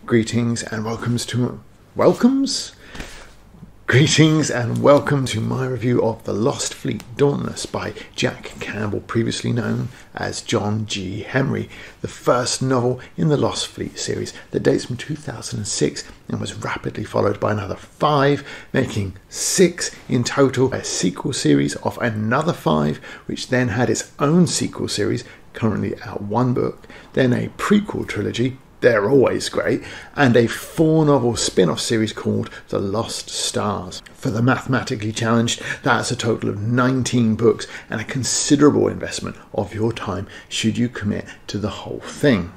Greetings and welcome to my review of The Lost Fleet Dauntless by Jack Campbell, previously known as John G Hemry, the first novel in the Lost Fleet series that dates from 2006 and was rapidly followed by another 5, making 6 in total, a sequel series of another 5, which then had its own sequel series, currently out 1 book, then a prequel trilogy, they're always great, and a 4-novel spin-off series called The Lost Stars. For the mathematically challenged, that's a total of 19 books and a considerable investment of your time should you commit to the whole thing.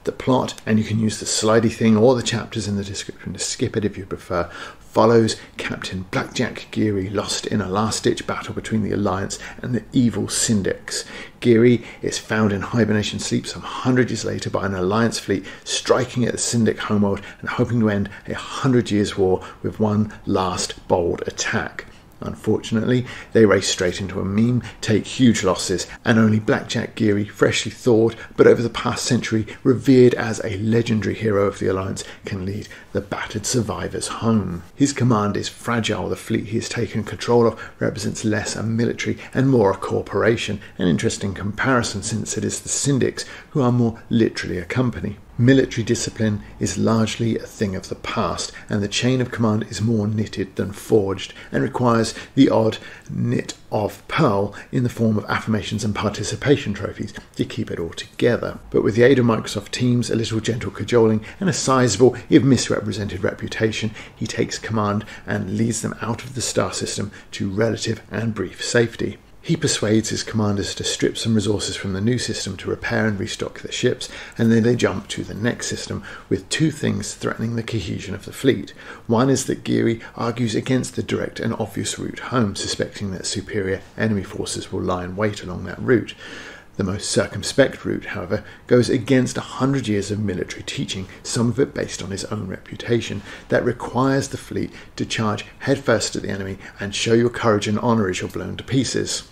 The plot, and you can use the slidey thing or the chapters in the description to skip it if you prefer, follows Captain Black Jack Geary lost in a last-ditch battle between the Alliance and the evil Syndics. Geary is found in hibernation sleep some 100 years later by an Alliance fleet striking at the Syndic homeworld and hoping to end a 100 years war with one last bold attack. Unfortunately, they race straight into a meme, take huge losses, and only Black Jack Geary, freshly thawed but over the past century revered as a legendary hero of the Alliance, can lead the battered survivors home. His command is fragile. The fleet he has taken control of represents less a military and more a corporation, an interesting comparison since it is the Syndics who are more literally a company. Military discipline is largely a thing of the past, and the chain of command is more knitted than forged, and requires the odd knit of pearl in the form of affirmations and participation trophies to keep it all together. But with the aid of Microsoft Teams, a little gentle cajoling, and a sizable, if misrepresented, reputation, he takes command and leads them out of the star system to relative and brief safety. He persuades his commanders to strip some resources from the new system to repair and restock their ships, and then they jump to the next system, with 2 things threatening the cohesion of the fleet. One is that Geary argues against the direct and obvious route home, suspecting that superior enemy forces will lie in wait along that route. The most circumspect route, however, goes against 100 years of military teaching, some of it based on his own reputation, that requires the fleet to charge headfirst at the enemy and show your courage and honour as you're blown to pieces.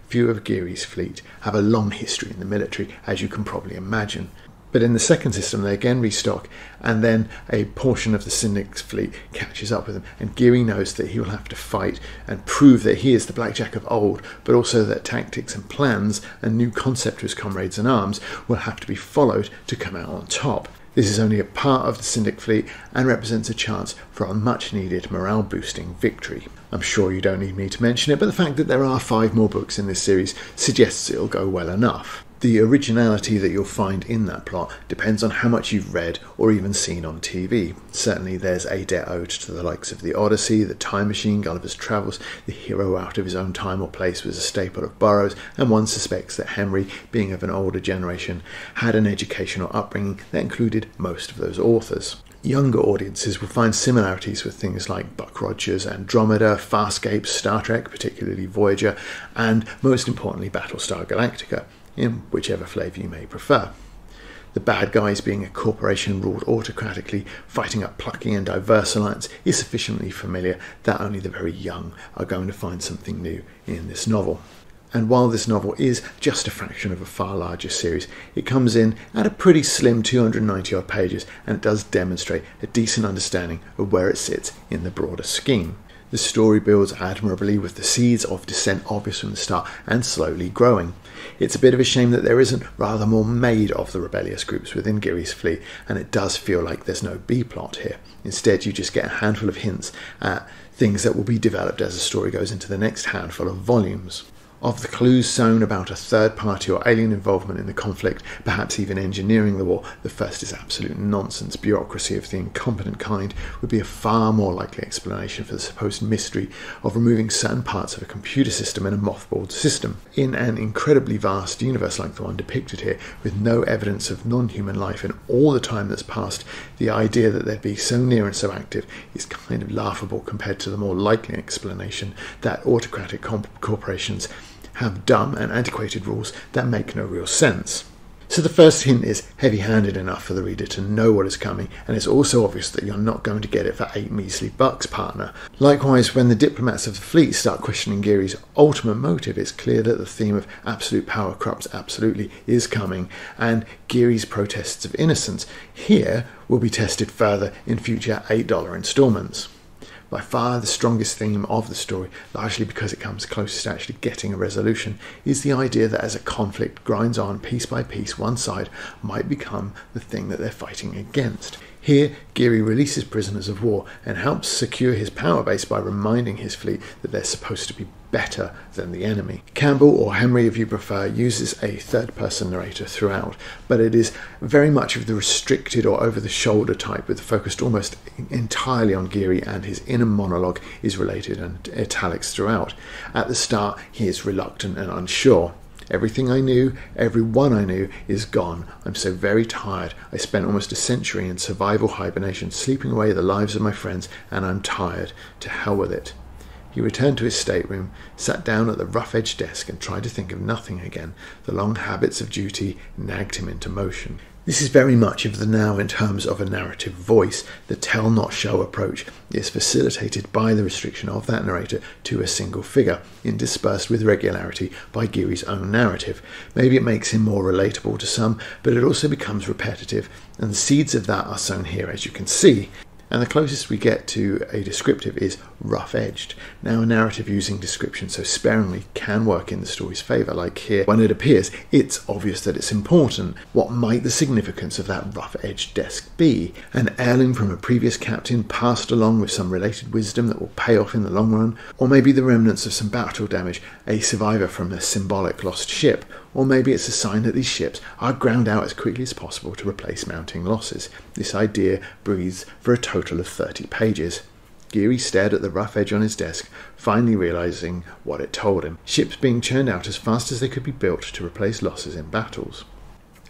Few of Geary's fleet have a long history in the military, as you can probably imagine. But in the second system they again restock, and then a portion of the Syndic's fleet catches up with them, and Geary knows that he will have to fight and prove that he is the Black Jack of old, but also that tactics and plans and new concept to his comrades in arms will have to be followed to come out on top. This is only a part of the Syndic fleet and represents a chance for a much-needed morale-boosting victory. I'm sure you don't need me to mention it, but the fact that there are 5 more books in this series suggests it'll go well enough. The originality that you'll find in that plot depends on how much you've read or even seen on TV. Certainly there's a debt owed to the likes of The Odyssey, The Time Machine, Gulliver's Travels. The hero out of his own time or place was a staple of Burroughs, and one suspects that Hemry, being of an older generation, had an educational upbringing that included most of those authors. Younger audiences will find similarities with things like Buck Rogers, Andromeda, Farscape, Star Trek, particularly Voyager, and most importantly Battlestar Galactica, in whichever flavour you may prefer. The bad guys being a corporation ruled autocratically, fighting a plucky and diverse alliance is sufficiently familiar that only the very young are going to find something new in this novel. And while this novel is just a fraction of a far larger series, it comes in at a pretty slim 290 odd pages, and it does demonstrate a decent understanding of where it sits in the broader scheme. The story builds admirably, with the seeds of dissent obvious from the start and slowly growing. It's a bit of a shame that there isn't rather more made of the rebellious groups within Geary's fleet, and it does feel like there's no B-plot here. Instead, you just get a handful of hints at things that will be developed as the story goes into the next handful of volumes. Of the clues sown about a third party or alien involvement in the conflict, perhaps even engineering the war, the first is absolute nonsense. Bureaucracy of the incompetent kind would be a far more likely explanation for the supposed mystery of removing certain parts of a computer system in a mothballed system. In an incredibly vast universe like the one depicted here, with no evidence of non-human life in all the time that's passed, the idea that they'd be so near and so active is kind of laughable compared to the more likely explanation that autocratic corporations have dumb and antiquated rules that make no real sense. So the first hint is heavy-handed enough for the reader to know what is coming, and it's also obvious that you're not going to get it for $8 measly, partner. Likewise, when the diplomats of the fleet start questioning Geary's ultimate motive, it's clear that the theme of absolute power corrupts absolutely is coming, and Geary's protests of innocence here will be tested further in future $8 installments. By far the strongest theme of the story, largely because it comes closest to actually getting a resolution, is the idea that as a conflict grinds on piece by piece, one side might become the thing that they're fighting against. Here, Geary releases prisoners of war and helps secure his power base by reminding his fleet that they're supposed to be better than the enemy. Campbell, or Hemry if you prefer, uses a third-person narrator throughout, but it is very much of the restricted or over-the-shoulder type, with focused almost entirely on Geary, and his inner monologue is related and italics throughout. At the start, he is reluctant and unsure. Everything I knew, everyone I knew, is gone. I'm so very tired. I spent almost a century in survival hibernation, sleeping away the lives of my friends, and I'm tired. To hell with it. He returned to his stateroom, sat down at the rough-edged desk, and tried to think of nothing again. The long habits of duty nagged him into motion. This is very much of the now in terms of a narrative voice. The tell not show approach is facilitated by the restriction of that narrator to a single figure, interspersed with regularity by Geary's own narrative. Maybe it makes him more relatable to some, but it also becomes repetitive, and the seeds of that are sown here, as you can see. And the closest we get to a descriptive is rough-edged. Now a narrative using description so sparingly can work in the story's favour, like here. When it appears, it's obvious that it's important. What might the significance of that rough-edged desk be? An heirloom from a previous captain passed along with some related wisdom that will pay off in the long run? Or maybe the remnants of some battle damage, a survivor from a symbolic lost ship? Or maybe it's a sign that these ships are ground out as quickly as possible to replace mounting losses. This idea breathes for a total of 30 pages. Geary stared at the rough edge on his desk, finally realizing what it told him. Ships being churned out as fast as they could be built to replace losses in battles.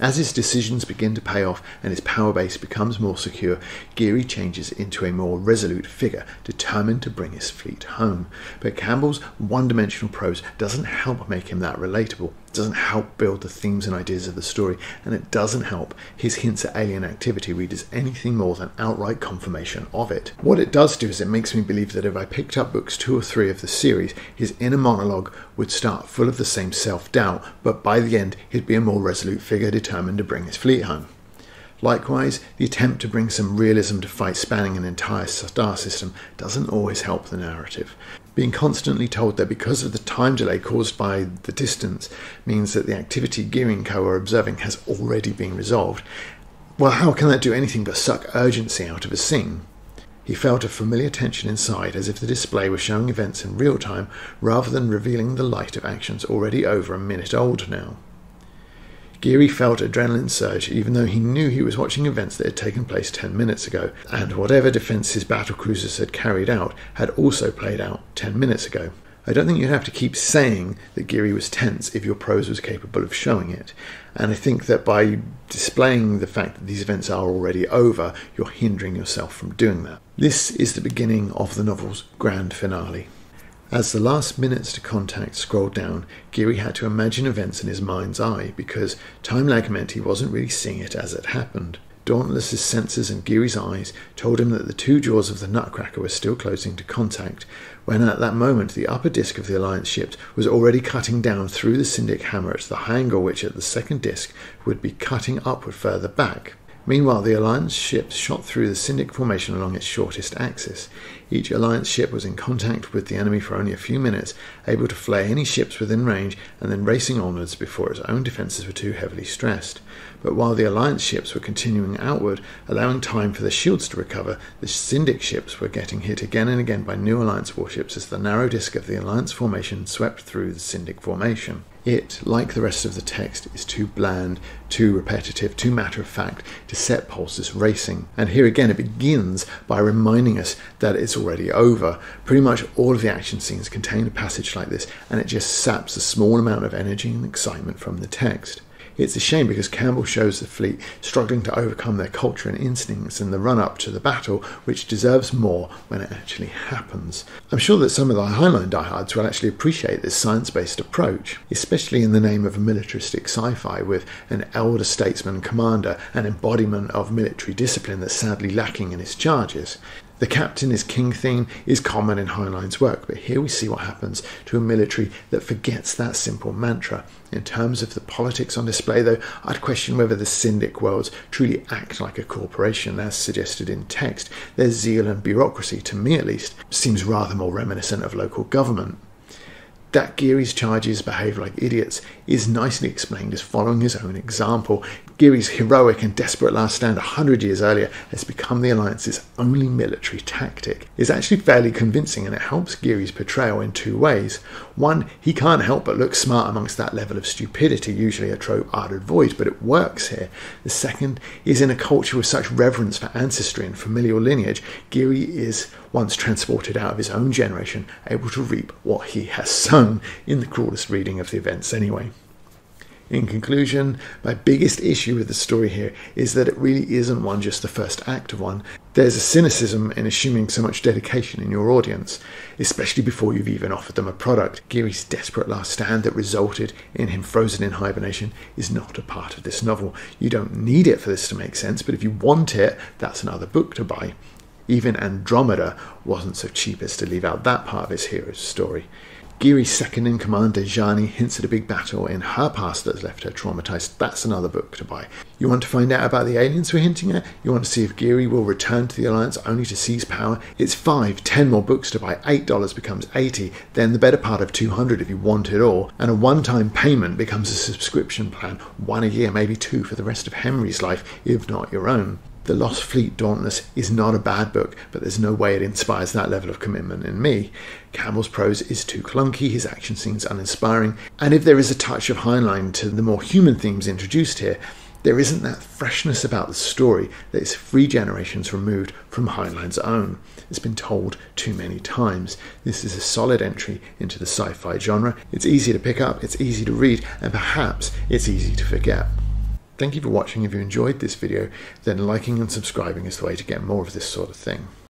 As his decisions begin to pay off and his power base becomes more secure, Geary changes into a more resolute figure, determined to bring his fleet home. But Campbell's one-dimensional prose doesn't help make him that relatable. It doesn't help build the themes and ideas of the story, and it doesn't help his hints at alien activity readers anything more than outright confirmation of it. What it does do is it makes me believe that if I picked up books 2 or 3 of the series, his inner monologue would start full of the same self-doubt, but by the end he'd be a more resolute figure determined to bring his fleet home. Likewise, the attempt to bring some realism to fights spanning an entire star system doesn't always help the narrative. Being constantly told that because of the time delay caused by the distance means that the activity Geary and co are observing has already been resolved, well, how can that do anything but suck urgency out of a scene? He felt a familiar tension inside, as if the display were showing events in real time rather than revealing the light of actions already over a minute old now. Geary felt adrenaline surge even though he knew he was watching events that had taken place 10 minutes ago, and whatever defence his battle cruisers had carried out had also played out 10 minutes ago. I don't think you'd have to keep saying that Geary was tense if your prose was capable of showing it, and I think that by displaying the fact that these events are already over, you're hindering yourself from doing that. This is the beginning of the novel's grand finale. As the last minutes to contact scrolled down, Geary had to imagine events in his mind's eye, because time lag meant he wasn't really seeing it as it happened. Dauntless's senses and Geary's eyes told him that the 2 jaws of the Nutcracker were still closing to contact, when at that moment the upper disc of the Alliance ships was already cutting down through the Syndic hammer at the high angle which at the second disc would be cutting upward further back. Meanwhile, the Alliance ships shot through the Syndic formation along its shortest axis. Each Alliance ship was in contact with the enemy for only a few minutes, able to flay any ships within range and then racing onwards before its own defences were too heavily stressed. But while the Alliance ships were continuing outward, allowing time for the shields to recover, the Syndic ships were getting hit again and again by new Alliance warships as the narrow disk of the Alliance formation swept through the Syndic formation. It, like the rest of the text, is too bland, too repetitive, too matter-of-fact to set pulses racing. And here again it begins by reminding us that it's already over. Pretty much all of the action scenes contain a passage like this, and it just saps a small amount of energy and excitement from the text. It's a shame because Campbell shows the fleet struggling to overcome their culture and instincts in the run-up to the battle, which deserves more when it actually happens. I'm sure that some of the Heinlein diehards will actually appreciate this science-based approach, especially in the name of a militaristic sci-fi with an elder statesman commander, an embodiment of military discipline that's sadly lacking in its charges. The captain is king theme is common in Heinlein's work, but here we see what happens to a military that forgets that simple mantra. In terms of the politics on display, though, I'd question whether the Syndic worlds truly act like a corporation, as suggested in text. Their zeal and bureaucracy, to me at least, seems rather more reminiscent of local government. That Geary's charges behave like idiots is nicely explained as following his own example. Geary's heroic and desperate last stand 100 years earlier has become the Alliance's only military tactic. It's actually fairly convincing, and it helps Geary's portrayal in two ways. One, he can't help but look smart amongst that level of stupidity, usually a trope I'd avoid, but it works here. The second is, in a culture with such reverence for ancestry and familial lineage, Geary is, once transported out of his own generation, able to reap what he has sown, in the cruelest reading of the events anyway. In conclusion, my biggest issue with the story here is that it really isn't just the first act of one. There's a cynicism in assuming so much dedication in your audience, especially before you've even offered them a product. Geary's desperate last stand that resulted in him frozen in hibernation is not a part of this novel. You don't need it for this to make sense, but if you want it, that's another book to buy. Even Andromeda wasn't so cheap as to leave out that part of his hero's story. Geary's second-in-command, Dejani, hints at a big battle in her past that's left her traumatized. That's another book to buy. You want to find out about the aliens we're hinting at? You want to see if Geary will return to the Alliance only to seize power? It's 5, 10 more books to buy. $8 becomes $80, then the better part of $200 if you want it all. And a one-time payment becomes a subscription plan, 1 a year, maybe 2 for the rest of Hemry's life, if not your own. The Lost Fleet Dauntless is not a bad book, but there's no way it inspires that level of commitment in me. Campbell's prose is too clunky, his action scenes uninspiring, and if there is a touch of Heinlein to the more human themes introduced here, there isn't that freshness about the story that is 3 generations removed from Heinlein's own. It's been told too many times. This is a solid entry into the sci-fi genre. It's easy to pick up, it's easy to read, and perhaps it's easy to forget. Thank you for watching. If you enjoyed this video, then liking and subscribing is the way to get more of this sort of thing.